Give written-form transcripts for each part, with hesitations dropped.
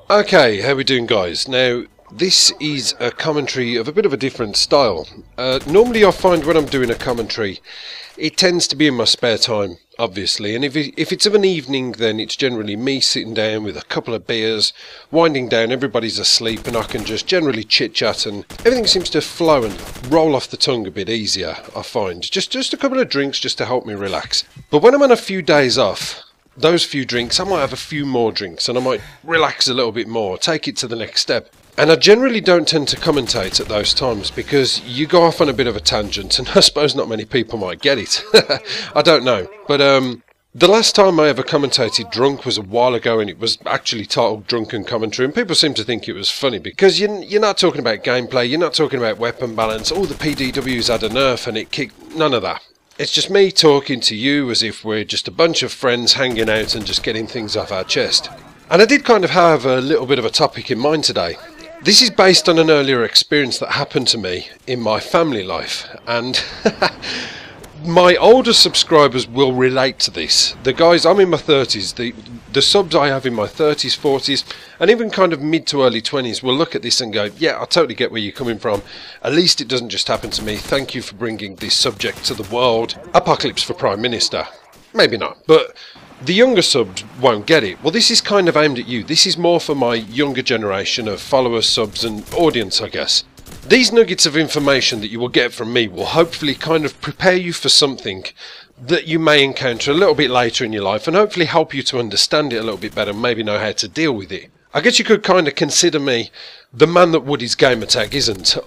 Okay, how we doing, guys? Now, this is a commentary of a bit of a different style. Normally I find when I'm doing a commentary, it tends to be in my spare time, obviously, and if it's of an evening, then it's generally me sitting down with a couple of beers, winding down, everybody's asleep, and I can just generally chit-chat, and everything seems to flow and roll off the tongue a bit easier, I find. Just a couple of drinks just to help me relax. But when I'm on a few days off, those few drinks, I might have a few more drinks and I might relax a little bit more, take it to the next step. And I generally don't tend to commentate at those times because you go off on a bit of a tangent, and I suppose not many people might get it. I don't know. But the last time I ever commentated drunk was a while ago, and it was actually titled Drunken Commentary, and people seem to think it was funny because you're not talking about gameplay, you're not talking about weapon balance, all the PDWs had a nerf and it kicked, none of that. It's just me talking to you as if we're just a bunch of friends hanging out and just getting things off our chest. And I did kind of have a little bit of a topic in mind today. This is based on an earlier experience that happened to me in my family life, and my older subscribers will relate to this. The guys, I'm in my 30s, the subs I have in my 30s, 40s, and even kind of mid to early 20s will look at this and go, yeah, I totally get where you're coming from. At least it doesn't just happen to me. Thank you for bringing this subject to the world. Apocalypse for Prime Minister. Maybe not, but the younger subs won't get it. Well, this is kind of aimed at you. This is more for my younger generation of followers, subs and audience, I guess. These nuggets of information that you will get from me will hopefully kind of prepare you for something that you may encounter a little bit later in your life, and hopefully help you to understand it a little bit better and maybe know how to deal with it. I guess you could kind of consider me the man that Woody's gamertag isn't.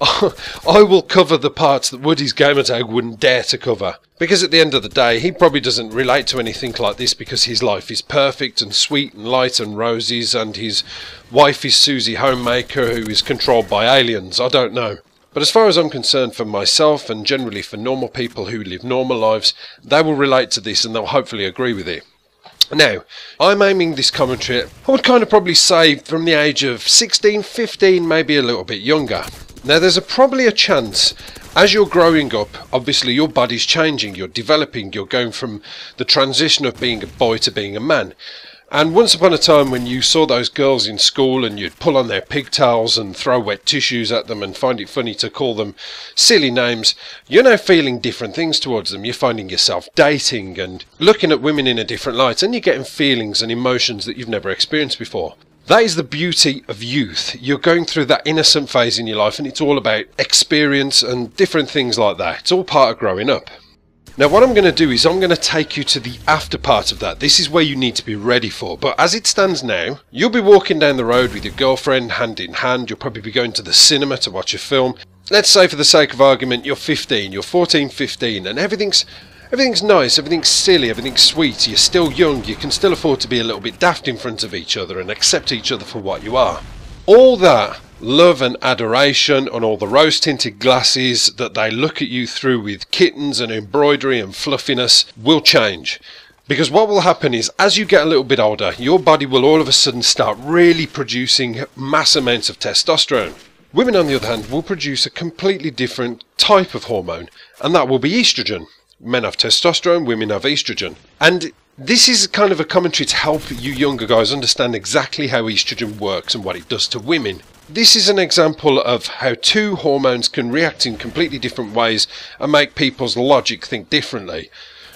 I will cover the parts that Woody's gamertag wouldn't dare to cover. Because at the end of the day, he probably doesn't relate to anything like this because his life is perfect and sweet and light and roses, and his wife is Susie Homemaker, who is controlled by aliens. I don't know. But as far as I'm concerned, for myself and generally for normal people who live normal lives, they will relate to this and they'll hopefully agree with it. Now, I'm aiming this commentary at, I would kind of probably say from the age of 16, 15, maybe a little bit younger. Now, there's probably a chance, as you're growing up, obviously your body's changing, you're developing, you're going from the transition of being a boy to being a man. And once upon a time when you saw those girls in school and you'd pull on their pigtails and throw wet tissues at them and find it funny to call them silly names, you're now feeling different things towards them. You're finding yourself dating and looking at women in a different light, and you're getting feelings and emotions that you've never experienced before. That is the beauty of youth. You're going through that innocent phase in your life, and it's all about experience and different things like that. It's all part of growing up. Now, what I'm going to do is I'm going to take you to the after part of that. This is where you need to be ready for. But as it stands now, you'll be walking down the road with your girlfriend hand in hand. You'll probably be going to the cinema to watch a film. Let's say, for the sake of argument, you're 15, you're 14, 15, and everything's nice, everything's silly, everything's sweet. You're still young. You can still afford to be a little bit daft in front of each other and accept each other for what you are. All that love and adoration and all the rose-tinted glasses that they look at you through with kittens and embroidery and fluffiness will change. Because what will happen is, as you get a little bit older, your body will all of a sudden start really producing mass amounts of testosterone. Women, on the other hand, will produce a completely different type of hormone, and that will be estrogen. Men have testosterone, women have estrogen. And this is kind of a commentary to help you younger guys understand exactly how estrogen works and what it does to women. This is an example of how two hormones can react in completely different ways and make people's logic think differently.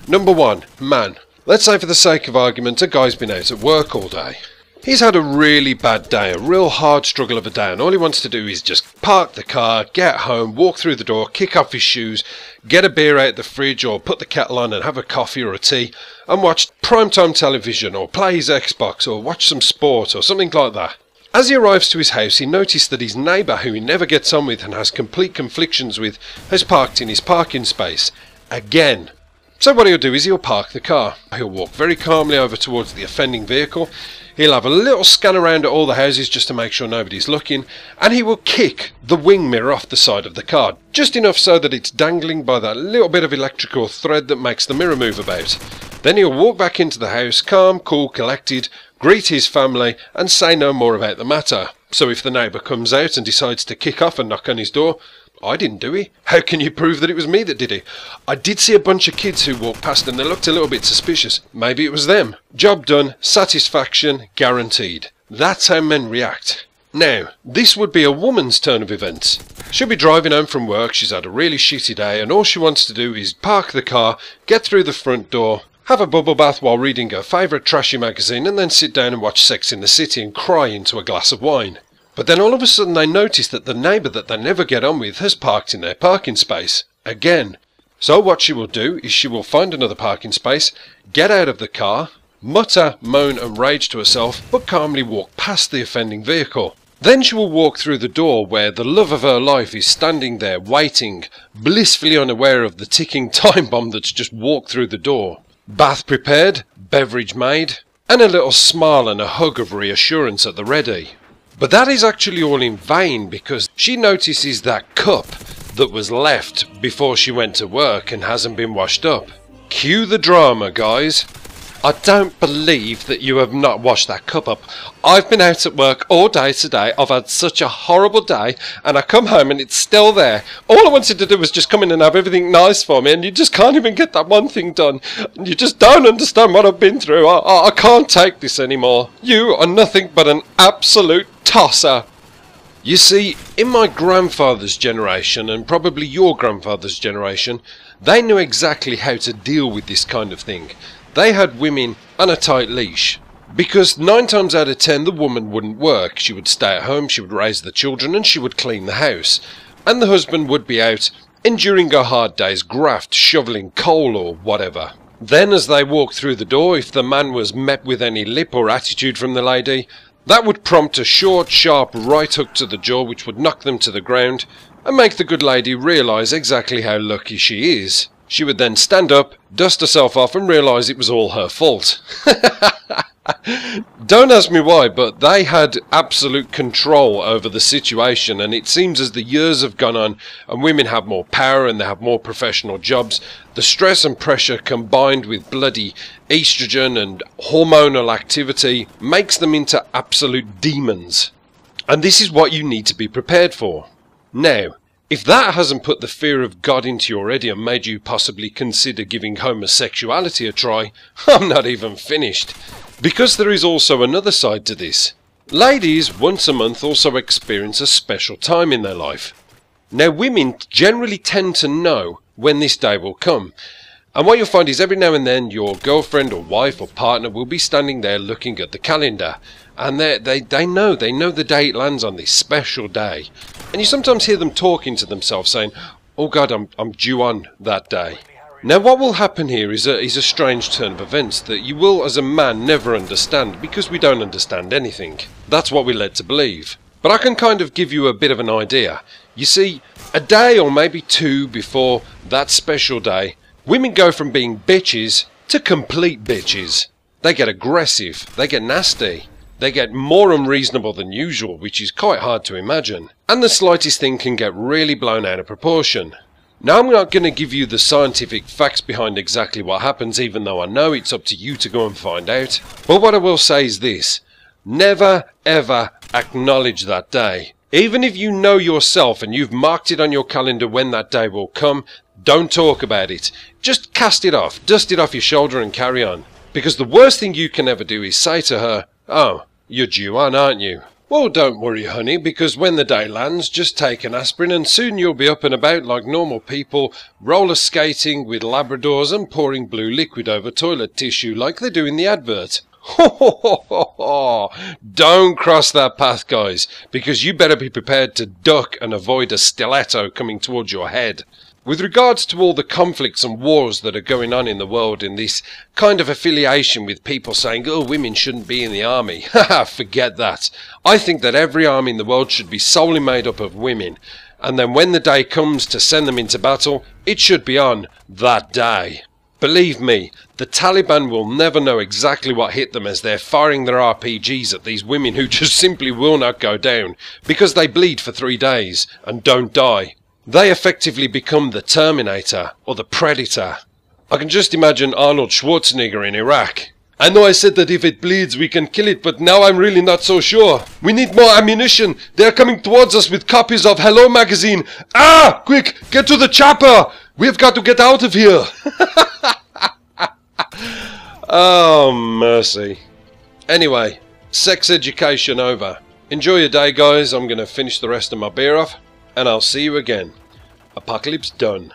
Number one, man. Let's say, for the sake of argument, a guy's been out at work all day. He's had a really bad day, a real hard struggle of a day, and all he wants to do is just park the car, get home, walk through the door, kick off his shoes, get a beer out the fridge or put the kettle on and have a coffee or a tea and watch primetime television or play his Xbox or watch some sport or something like that. As he arrives to his house, he noticed that his neighbour, who he never gets on with and has complete conflictions with, has parked in his parking space. Again. So what he'll do is he'll park the car. He'll walk very calmly over towards the offending vehicle. He'll have a little scan around at all the houses just to make sure nobody's looking, and he will kick the wing mirror off the side of the car, just enough so that it's dangling by that little bit of electrical thread that makes the mirror move about. Then he'll walk back into the house, calm, cool, collected, greet his family, and say no more about the matter. So if the neighbour comes out and decides to kick off and knock on his door, I didn't do it. How can you prove that it was me that did it? I did see a bunch of kids who walked past and they looked a little bit suspicious. Maybe it was them. Job done. Satisfaction guaranteed. That's how men react. Now, this would be a woman's turn of events. She'll be driving home from work, she's had a really shitty day, and all she wants to do is park the car, get through the front door, have a bubble bath while reading her favourite trashy magazine, and then sit down and watch Sex in the City and cry into a glass of wine. But then all of a sudden they notice that the neighbour that they never get on with has parked in their parking space. Again. So what she will do is she will find another parking space, get out of the car, mutter, moan and rage to herself, but calmly walk past the offending vehicle. Then she will walk through the door where the love of her life is standing there waiting, blissfully unaware of the ticking time bomb that's just walked through the door. Bath prepared, beverage made, and a little smile and a hug of reassurance at the ready. But that is actually all in vain, because she notices that cup that was left before she went to work and hasn't been washed up. Cue the drama, guys. I don't believe that you have not washed that cup up. I've been out at work all day today. I've had such a horrible day, and I come home and it's still there. All I wanted to do was just come in and have everything nice for me, and you just can't even get that one thing done. You just don't understand what I've been through. I can't take this anymore. You are nothing but an absolute tosser. You see, in my grandfather's generation, and probably your grandfather's generation, they knew exactly how to deal with this kind of thing. They had women on a tight leash, because 9 times out of 10 the woman wouldn't work. She would stay at home, she would raise the children, and she would clean the house. And the husband would be out, enduring a hard day's graft, shoveling coal or whatever. Then as they walked through the door, if the man was met with any lip or attitude from the lady, that would prompt a short, sharp right hook to the jaw which would knock them to the ground, and make the good lady realise exactly how lucky she is. She would then stand up, dust herself off and realise it was all her fault. Don't ask me why, but they had absolute control over the situation, and it seems as the years have gone on and women have more power and they have more professional jobs, the stress and pressure combined with bloody estrogen and hormonal activity makes them into absolute demons. And this is what you need to be prepared for. Now, if that hasn't put the fear of God into your head and made you possibly consider giving homosexuality a try, I'm not even finished. Because there is also another side to this. Ladies once a month also experience a special time in their life. Now women generally tend to know when this day will come. And what you'll find is every now and then your girlfriend or wife or partner will be standing there looking at the calendar. And they know the day it lands on this special day. And you sometimes hear them talking to themselves saying, oh God, I'm due on that day. Now what will happen here is a strange turn of events that you will as a man never understand, because we don't understand anything. That's what we're led to believe. But I can kind of give you a bit of an idea. You see, a day or maybe 2 before that special day, women go from being bitches to complete bitches. They get aggressive, they get nasty. They get more unreasonable than usual, which is quite hard to imagine. And the slightest thing can get really blown out of proportion. Now I'm not going to give you the scientific facts behind exactly what happens, even though I know it's up to you to go and find out. But what I will say is this. Never ever acknowledge that day. Even if you know yourself and you've marked it on your calendar when that day will come, don't talk about it. Just cast it off, dust it off your shoulder and carry on. Because the worst thing you can ever do is say to her, oh, you're due on, aren't you? Well, don't worry, honey, because when the day lands, just take an aspirin and soon you'll be up and about like normal people, roller skating with Labradors and pouring blue liquid over toilet tissue like they do in the advert. Ho ho ho ho ho! Don't cross that path, guys, because you better be prepared to duck and avoid a stiletto coming towards your head. With regards to all the conflicts and wars that are going on in the world in this kind of affiliation with people saying, oh, women shouldn't be in the army. Haha, forget that. I think that every army in the world should be solely made up of women. And then when the day comes to send them into battle, it should be on that day. Believe me, the Taliban will never know exactly what hit them as they're firing their RPGs at these women who just simply will not go down because they bleed for 3 days and don't die. They effectively become the Terminator, or the Predator. I can just imagine Arnold Schwarzenegger in Iraq. I know I said that if it bleeds we can kill it, but now I'm really not so sure. We need more ammunition. They are coming towards us with copies of Hello magazine. Ah! Quick! Get to the chopper! We've got to get out of here! Oh, mercy. Anyway, sex education over. Enjoy your day, guys. I'm going to finish the rest of my beer off, and I'll see you again. Apocalypse done.